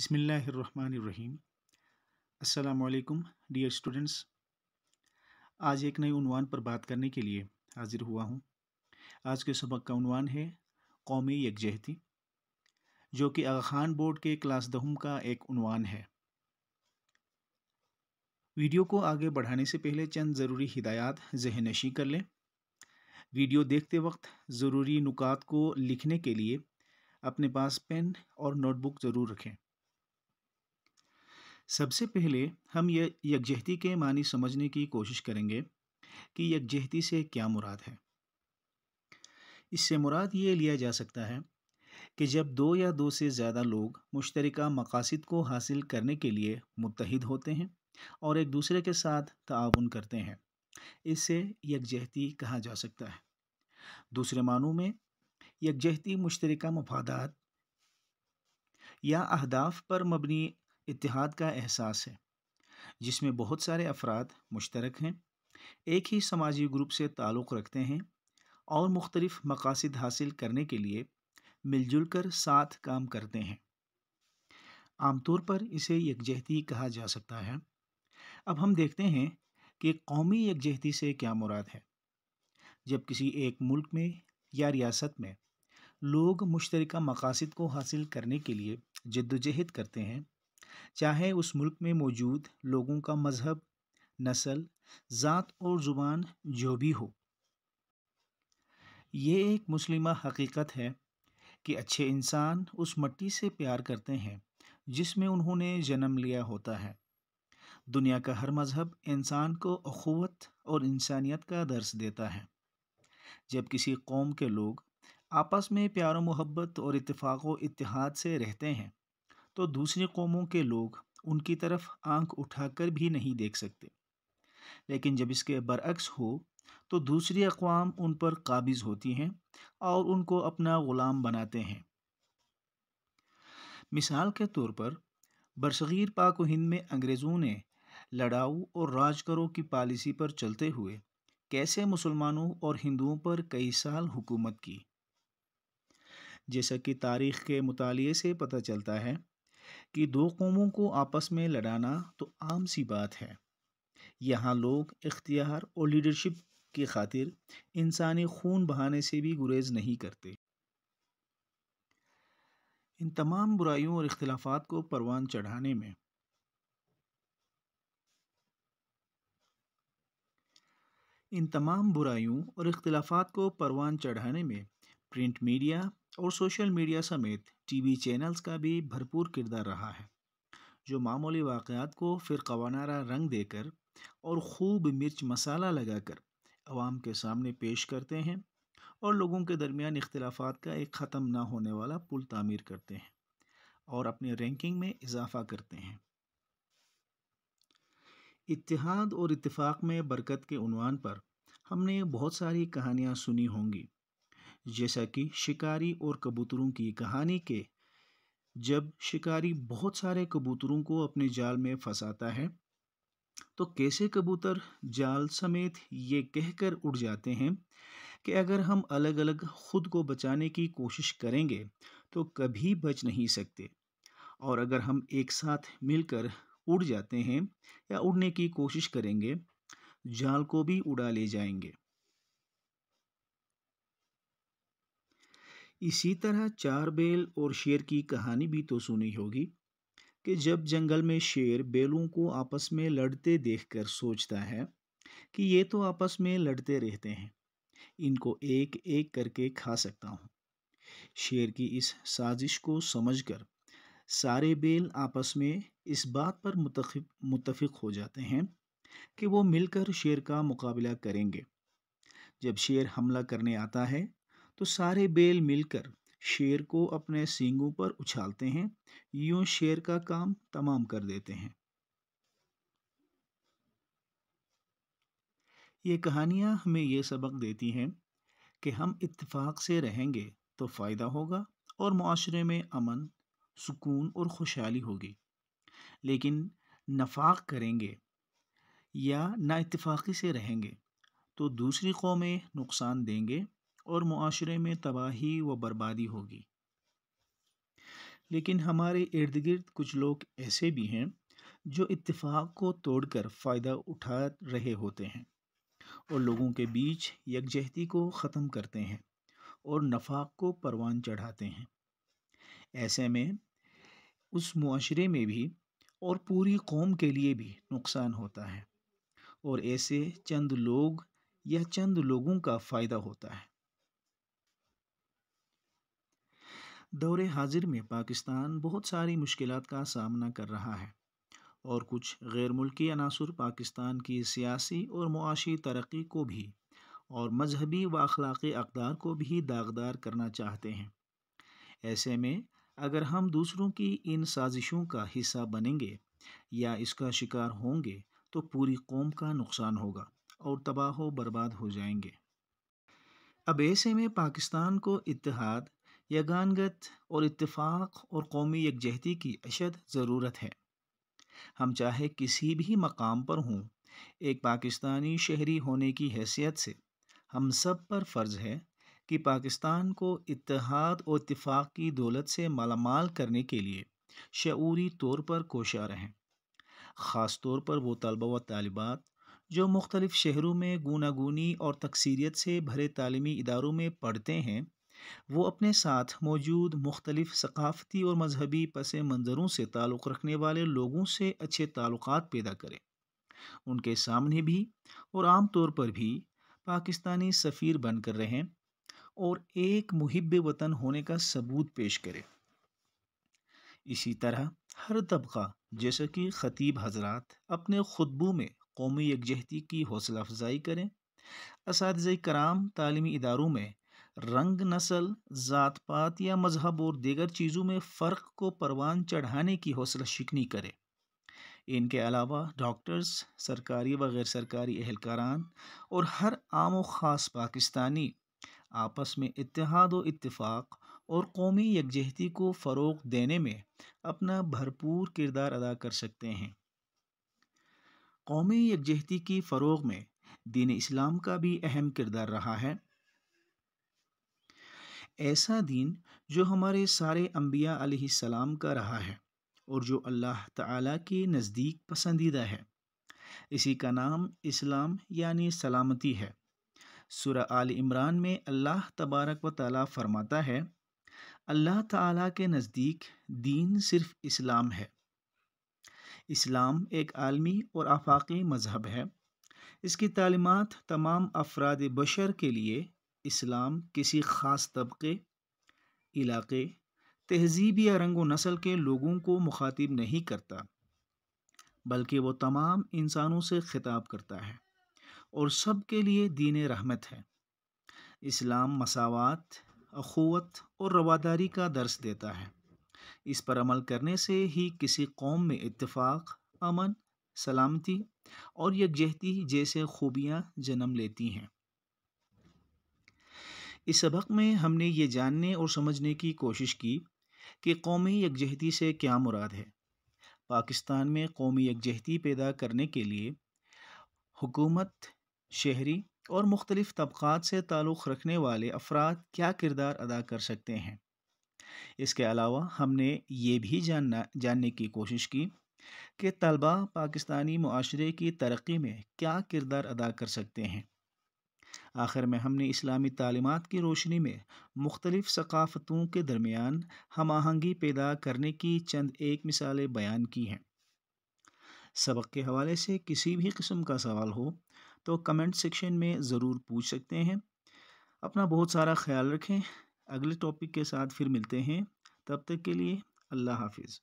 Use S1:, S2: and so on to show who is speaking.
S1: بسم اللہ الرحمن الرحیم۔ السلام علیکم ڈیئر اسٹوڈنٹس۔ آج ایک نئے عنوان پر بات کرنے کے لیے حاضر ہوا ہوں۔ آج کے سبق کا عنوان ہے قومی یکجہتی، جو کہ آغا خان بورڈ کے کلاس 10 کا ایک عنوان ہے۔ ویڈیو کو آگے بڑھانے سے پہلے چند ضروری ہدایات ذہن نشی کر لیں۔ ویڈیو دیکھتے وقت ضروری نکات کو لکھنے کے لیے اپنے پاس پین اور نوٹ بک ضرور رکھیں۔ سب سے پہلے ہم یہ یکجہتی کے معنی سمجھنے کی کوشش کریں گے کہ یکجہتی سے کیا مراد ہے۔ اس سے مراد یہ لیا جا سکتا ہے کہ جب دو یا دو سے زیادہ لوگ مشترکہ مقاصد کو حاصل کرنے کے لیے متحد ہوتے ہیں اور ایک دوسرے کے ساتھ تعاون کرتے ہیں، اس سے یکجہتی کہا جا سکتا ہے۔ دوسرے معنوں میں یکجہتی مشترکہ مفادات یا اہداف پر مبنی اتحاد کا احساس ہے، جس میں بہت سارے افراد مشترک ہیں، ایک ہی سماجی گروپ سے تعلق رکھتے ہیں اور مختلف مقاصد حاصل کرنے کے لیے مل جل کر ساتھ کام کرتے ہیں۔ عام طور پر اسے یکجہتی کہا جا سکتا ہے۔ اب ہم دیکھتے ہیں کہ قومی یکجہتی سے کیا مراد ہے۔ جب کسی ایک ملک میں یا ریاست میں لوگ مشترکہ مقاصد کو حاصل کرنے کے لیے جدوجہد کرتے ہیں، چاہے اس ملک میں موجود لوگوں کا مذہب، نسل، ذات اور زبان جو بھی ہو، یہ ایک مسلمہ حقیقت ہے کہ اچھے انسان اس مٹی سے پیار کرتے ہیں جس میں انہوں نے جنم لیا ہوتا ہے۔ دنیا کا ہر مذہب انسان کو اخوت اور انسانیت کا درس دیتا ہے۔ جب کسی قوم کے لوگ آپس میں پیار و محبت اور اتفاق و اتحاد سے رہتے ہیں تو دوسری قوموں کے لوگ ان کی طرف آنکھ اٹھا کر بھی نہیں دیکھ سکتے، لیکن جب اس کے برعکس ہو تو دوسری اقوام ان پر قابض ہوتی ہیں اور ان کو اپنا غلام بناتے ہیں۔ مثال کے طور پر برصغیر پاک و ہند میں انگریزوں نے لڑاؤ اور راج کرو کی پالیسی پر چلتے ہوئے کیسے مسلمانوں اور ہندوؤں پر کئی سال حکومت کی۔ جیسا کہ تاریخ کے مطالعے سے پتہ چلتا ہے کہ دو قوموں کو آپس میں لڑانا تو عام سی بات ہے۔ یہاں لوگ اختیار اور لیڈرشپ کی خاطر انسانی خون بہانے سے بھی گریز نہیں کرتے۔ ان تمام برائیوں اور اختلافات کو پروان چڑھانے میں پرنٹ میڈیا اور سوشل میڈیا سمیت ٹی وی چینلز کا بھی بھرپور کردار رہا ہے، جو معمولی واقعات کو فرقہ وارانہ رنگ دے کر اور خوب مرچ مسالہ لگا کر عوام کے سامنے پیش کرتے ہیں اور لوگوں کے درمیان اختلافات کا ایک ختم نہ ہونے والا پل تعمیر کرتے ہیں اور اپنی رینکنگ میں اضافہ کرتے ہیں۔ اتحاد اور اتفاق میں برکت کے عنوان پر ہم نے بہت ساری کہانیاں سنی ہوں گی، جیسا کہ شکاری اور کبوتروں کی کہانی کے جب شکاری بہت سارے کبوتروں کو اپنے جال میں پھنساتا ہے تو کیسے کبوتر جال سمیت یہ کہہ کر اڑ جاتے ہیں کہ اگر ہم الگ الگ خود کو بچانے کی کوشش کریں گے تو کبھی بچ نہیں سکتے، اور اگر ہم ایک ساتھ مل کر اڑ جاتے ہیں یا اڑنے کی کوشش کریں گے جال کو بھی اڑا لے جائیں گے۔ اسی طرح چار بیل اور شیر کی کہانی بھی تو سنی ہوگی کہ جب جنگل میں شیر بیلوں کو آپس میں لڑتے دیکھ کر سوچتا ہے کہ یہ تو آپس میں لڑتے رہتے ہیں، ان کو ایک ایک کر کے کھا سکتا ہوں۔ شیر کی اس سازش کو سمجھ کر سارے بیل آپس میں اس بات پر متفق ہو جاتے ہیں کہ وہ مل کر شیر کا مقابلہ کریں گے۔ جب شیر حملہ کرنے آتا ہے تو سارے بیل مل کر شیر کو اپنے سینگوں پر اچھالتے ہیں، یوں شیر کا کام تمام کر دیتے ہیں۔ یہ کہانیاں ہمیں یہ سبق دیتی ہیں کہ ہم اتفاق سے رہیں گے تو فائدہ ہوگا اور معاشرے میں امن، سکون اور خوشحالی ہوگی، لیکن نفاق کریں گے یا نا اتفاقی سے رہیں گے تو دوسری قومیں نقصان دیں گے اور معاشرے میں تباہی و بربادی ہوگی۔ لیکن ہمارے ارد گرد کچھ لوگ ایسے بھی ہیں جو اتفاق کو توڑ کر فائدہ اٹھا رہے ہوتے ہیں اور لوگوں کے بیچ یکجہتی کو ختم کرتے ہیں اور نفاق کو پروان چڑھاتے ہیں۔ ایسے میں اس معاشرے میں بھی اور پوری قوم کے لیے بھی نقصان ہوتا ہے، اور ایسے چند لوگ یا چند لوگوں کا فائدہ ہوتا ہے۔ دور حاضر میں پاکستان بہت ساری مشکلات کا سامنا کر رہا ہے، اور کچھ غیر ملکی عناصر پاکستان کی سیاسی اور معاشی ترقی کو بھی اور مذہبی و اخلاقی اقدار کو بھی داغدار کرنا چاہتے ہیں۔ ایسے میں اگر ہم دوسروں کی ان سازشوں کا حصہ بنیں گے یا اس کا شکار ہوں گے تو پوری قوم کا نقصان ہوگا اور تباہ و برباد ہو جائیں گے۔ اب ایسے میں پاکستان کو اتحاد، یگانگت اور اتفاق اور قومی یکجہتی کی اشد ضرورت ہے۔ ہم چاہے کسی بھی مقام پر ہوں، ایک پاکستانی شہری ہونے کی حیثیت سے ہم سب پر فرض ہے کہ پاکستان کو اتحاد اور اتفاق کی دولت سے مالا مال کرنے کے لیے شعوری طور پر کوشاں رہیں۔ خاص طور پر وہ طلبہ و طالبات جو مختلف شہروں میں گوناگونی اور تکثیریت سے بھرے تعلیمی اداروں میں پڑھتے ہیں، وہ اپنے ساتھ موجود مختلف ثقافتی اور مذہبی پس منظروں سے تعلق رکھنے والے لوگوں سے اچھے تعلقات پیدا کریں، ان کے سامنے بھی اور عام طور پر بھی پاکستانی سفیر بن کر رہیں اور ایک محب وطن ہونے کا ثبوت پیش کریں۔ اسی طرح ہر طبقہ جیسا کہ خطیب حضرات اپنے خطبوں میں قومی یکجہتی کی حوصلہ افزائی کریں، اساتذہ کرام تعلیمی اداروں میں رنگ، نسل، ذات پات یا مذہب اور دیگر چیزوں میں فرق کو پروان چڑھانے کی حوصلہ شکنی کریں۔ ان کے علاوہ ڈاکٹرز، سرکاری و غیر سرکاری اہلکاران اور ہر عام و خاص پاکستانی آپس میں اتحاد و اتفاق اور قومی یکجہتی کو فروغ دینے میں اپنا بھرپور کردار ادا کر سکتے ہیں۔ قومی یکجہتی کی فروغ میں دین اسلام کا بھی اہم کردار رہا ہے، ایسا دین جو ہمارے سارے انبیاء علیہ السلام کا رہا ہے اور جو اللہ تعالیٰ کے نزدیک پسندیدہ ہے۔ اسی کا نام اسلام یعنی سلامتی ہے۔ سورہ آل عمران میں اللہ تبارک و تعالیٰ فرماتا ہے، اللہ تعالیٰ کے نزدیک دین صرف اسلام ہے۔ اسلام ایک عالمی اور آفاقی مذہب ہے۔ اس کی تعلیمات تمام افراد بشر کے لیے اسلام کسی خاص طبقے، علاقے، تہذیب یا رنگ و نسل کے لوگوں کو مخاطب نہیں کرتا، بلکہ وہ تمام انسانوں سے خطاب کرتا ہے اور سب کے لیے دین رحمت ہے۔ اسلام مساوات، اخوت اور رواداری کا درس دیتا ہے۔ اس پر عمل کرنے سے ہی کسی قوم میں اتفاق، امن، سلامتی اور یکجہتی جیسے خوبیاں جنم لیتی ہیں۔ اس سبق میں ہم نے یہ جاننے اور سمجھنے کی کوشش کی کہ قومی یکجہتی سے کیا مراد ہے۔ پاکستان میں قومی یکجہتی پیدا کرنے کے لیے حکومت، شہری اور مختلف طبقات سے تعلق رکھنے والے افراد کیا کردار ادا کر سکتے ہیں۔ اس کے علاوہ ہم نے یہ بھی جاننے کی کوشش کی کہ طلبہ پاکستانی معاشرے کی ترقی میں کیا کردار ادا کر سکتے ہیں۔ آخر میں ہم نے اسلامی تعلیمات کی روشنی میں مختلف ثقافتوں کے درمیان ہم آہنگی پیدا کرنے کی چند ایک مثالیں بیان کی ہیں۔ سبق کے حوالے سے کسی بھی قسم کا سوال ہو تو کمنٹ سیکشن میں ضرور پوچھ سکتے ہیں۔ اپنا بہت سارا خیال رکھیں۔ اگلے ٹاپک کے ساتھ پھر ملتے ہیں، تب تک کے لیے اللہ حافظ۔